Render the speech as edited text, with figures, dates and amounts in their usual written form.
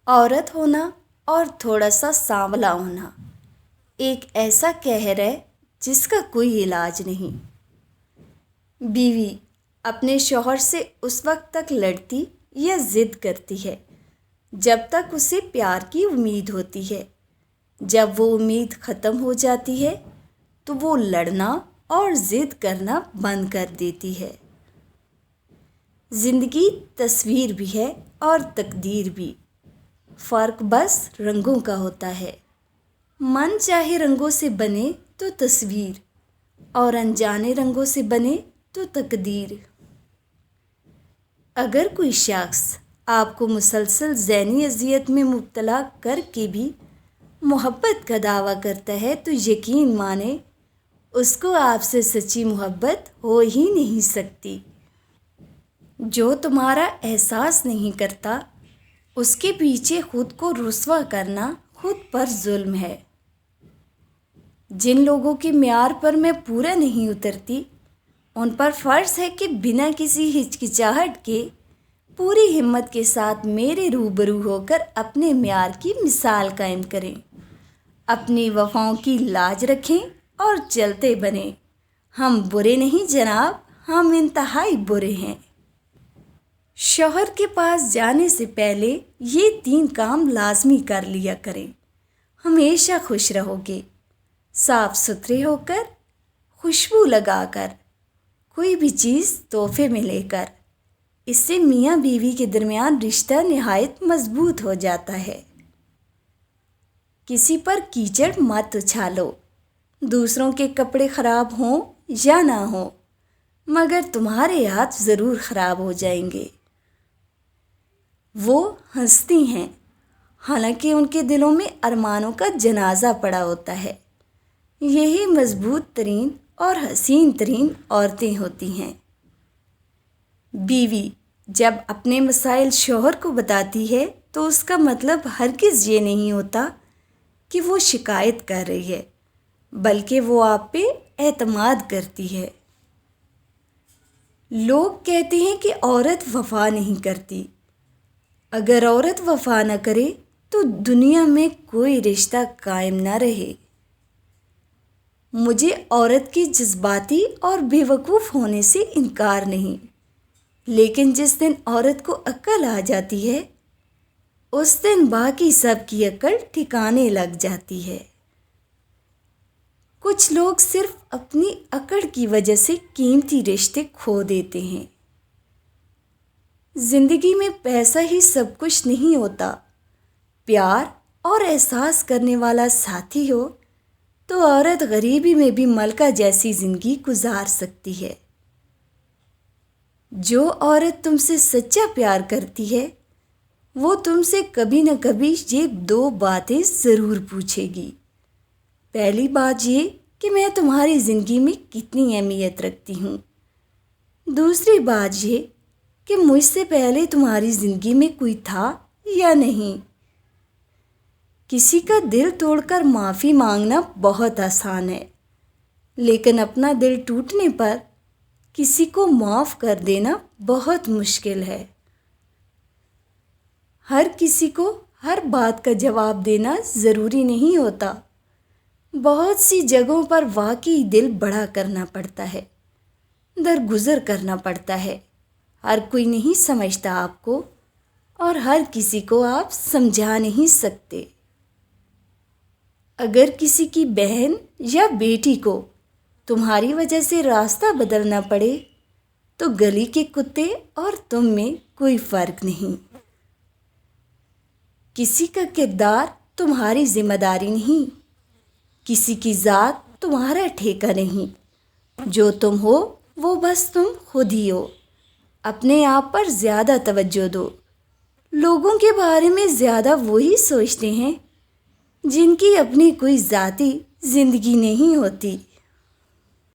عورت ہونا اور تھوڑا سا سانولا ہونا ایک ایسا قہر ہے جس کا کوئی علاج نہیں۔ بیوی اپنے شوہر سے اس وقت تک لڑتی یا ضد کرتی ہے جب تک اسے پیار کی امید ہوتی ہے۔ جب وہ امید ختم ہو جاتی ہے تو وہ لڑنا اور ضد کرنا بند کر دیتی ہے۔ زندگی تصویر بھی ہے اور تقدیر بھی، فرق بس رنگوں کا ہوتا ہے۔ من چاہے رنگوں سے بنے تو تصویر، اور انجانے رنگوں سے بنے تو تقدیر۔ اگر کوئی شخص آپ کو مسلسل ذہنی اذیت میں مبتلا کر کے بھی محبت کا دعویٰ کرتا ہے تو یقین مانیں اس کو آپ سے سچی محبت ہو ہی نہیں سکتی۔ جو تمہارا احساس نہیں کرتا اس کے پیچھے خود کو رسوا کرنا خود پر ظلم ہے۔ جن لوگوں کے معیار پر میں پورا نہیں اترتی ان پر فرض ہے کہ بنا کسی ہچکچاہٹ کے پوری ہمت کے ساتھ میرے روبرو ہو کر اپنے معیار کی مثال قائم کریں، اپنی وفاؤں کی لاج رکھیں اور چلتے بنیں۔ ہم برے نہیں جناب، ہم انتہائی برے ہیں۔ شوہر کے پاس جانے سے پہلے یہ 3 کام لازمی کر لیا کریں۔ ہمیشہ خوش رہو گے، صاف ستھرے ہو کر، خوشبو لگا کر، کوئی بھی چیز تحفے میں لے کر۔ اس سے میاں بیوی کے درمیان رشتہ نہایت مضبوط ہو جاتا ہے۔ کسی پر کیچڑ مت اچھالو، دوسروں کے کپڑے خراب ہوں یا نہ ہوں مگر تمہارے ہاتھ ضرور خراب ہو جائیں گے۔ وہ ہنستی ہیں حالانکہ ان کے دلوں میں ارمانوں کا جنازہ پڑا ہوتا ہے۔ یہی مضبوط ترین اور حسین ترین عورتیں ہوتی ہیں۔ بیوی جب اپنے مسائل شوہر کو بتاتی ہے تو اس کا مطلب ہرگز یہ نہیں ہوتا کہ وہ شکایت کر رہی ہے، بلکہ وہ آپ پہ اعتماد کرتی ہے۔ لوگ کہتے ہیں کہ عورت وفا نہیں کرتی۔ اگر عورت وفا نہ کرے تو دنیا میں کوئی رشتہ قائم نہ رہے۔ مجھے عورت کے جذباتی اور بے وقوف ہونے سے انکار نہیں، لیکن جس دن عورت کو عقل آ جاتی ہے اس دن باقی سب کی عقل ٹھکانے لگ جاتی ہے۔ کچھ لوگ صرف اپنی اکڑ کی وجہ سے قیمتی رشتے کھو دیتے ہیں۔ زندگی میں پیسہ ہی سب کچھ نہیں ہوتا۔ پیار اور احساس کرنے والا ساتھی ہو تو عورت غریبی میں بھی ملکہ جیسی زندگی گزار سکتی ہے۔ جو عورت تم سے سچا پیار کرتی ہے وہ تم سے کبھی نہ کبھی یہ 2 باتیں ضرور پوچھے گی۔ پہلی بات یہ کہ میں تمہاری زندگی میں کتنی اہمیت رکھتی ہوں۔ دوسری بات یہ کہ مجھ سے پہلے تمہاری زندگی میں کوئی تھا یا نہیں۔ کسی کا دل توڑ کر معافی مانگنا بہت آسان ہے، لیکن اپنا دل ٹوٹنے پر کسی کو معاف کر دینا بہت مشکل ہے۔ ہر کسی کو ہر بات کا جواب دینا ضروری نہیں ہوتا۔ بہت سی جگہوں پر واقعی دل بڑا کرنا پڑتا ہے، درگزر کرنا پڑتا ہے۔ ہر کوئی نہیں سمجھتا آپ کو اور ہر کسی کو آپ سمجھا نہیں سکتے۔ اگر کسی کی بہن یا بیٹی کو تمہاری وجہ سے راستہ بدلنا پڑے تو گلی کے کتے اور تم میں کوئی فرق نہیں۔ کسی کا کردار تمہاری ذمہ داری نہیں، کسی کی ذات تمہارا ٹھیکہ نہیں۔ جو تم ہو وہ بس تم خود ہی ہو۔ اپنے آپ پر زیادہ توجہ دو۔ لوگوں کے بارے میں زیادہ وہی سوچتے ہیں جن کی اپنی کوئی ذاتی زندگی نہیں ہوتی۔